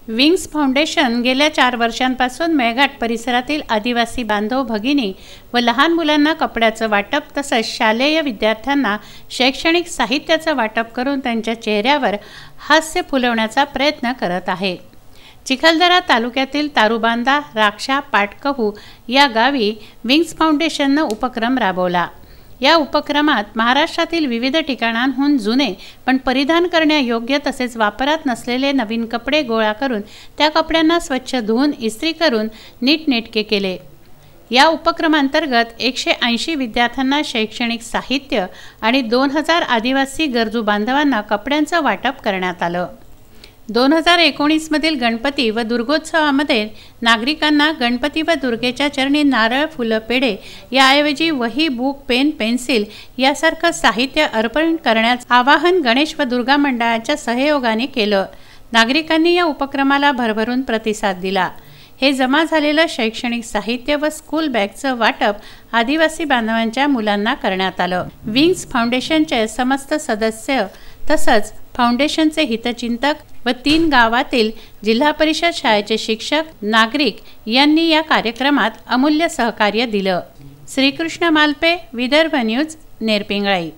Wings foundation गेल्या 4 वर्षांपासून मेळघाट परिसरातील आदिवासी बांधव भगिनी व लहान मुलांना कपड्याचं वाटप तसंच शालेय विद्यार्थ्यांना शैक्षणिक साहित्याचं वाटप करून त्यांच्या चेहऱ्यावर हास्य फुलवण्याचा प्रयत्न करत आहे। चिखलदरा तालुक्यातील तारुबांधा, राक्षा, पाटकहू या गावी विंग्स फाउंडेशनने उपक्रम राबवला। या उपक्रमात महाराष्ट्रातील विविध ठिकाणांहून जुने पण परिधान करण्यायोग्य तसेच वापरात नसलेले नवीन कपडे गोळा करून त्या कपड्यांना स्वच्छ धुवून इस्त्री करून नीटनेटके केले। या उपक्रमांतर्गत 180 विद्यार्थ्यांना शैक्षणिक साहित्य आणि 2000 आदिवासी गरजू बांधवांना कपड्यांचं वाटप करण्यात आलं। 2019 मधील गणपती व दुर्गोत्सवामध्ये नागरिकांना गणपती व दुर्गेच्या चरणी नारळ, फुलं, पेढे याऐवजी वही, बुक, पेन, पेन्सिल यासारखं साहित्य अर्पण करण्याचं आवाहन गणेश व दुर्गा मंडळाच्या सहयोगाने केलं। नागरिकांनी या उपक्रमाला भरभरून प्रतिसाद दिला। हे जमा झालेलं शैक्षणिक साहित्य व स्कूल बॅगचं वाटप आदिवासी बांधवांच्या मुलांना करण्यात आलं। विंग्स फाउंडेशनचे समस्त सदस्य तसंच फाउंडेशनचे हितचिंतक व 3 गावातील जिल्हा परिषद शाळेचे शिक्षक, नागरिक यांनी या कार्यक्रमात अमूल्य सहकार्य दिलं। श्रीकृष्ण मालपे, विदर्भ न्यूज, नेरपिंगळाई।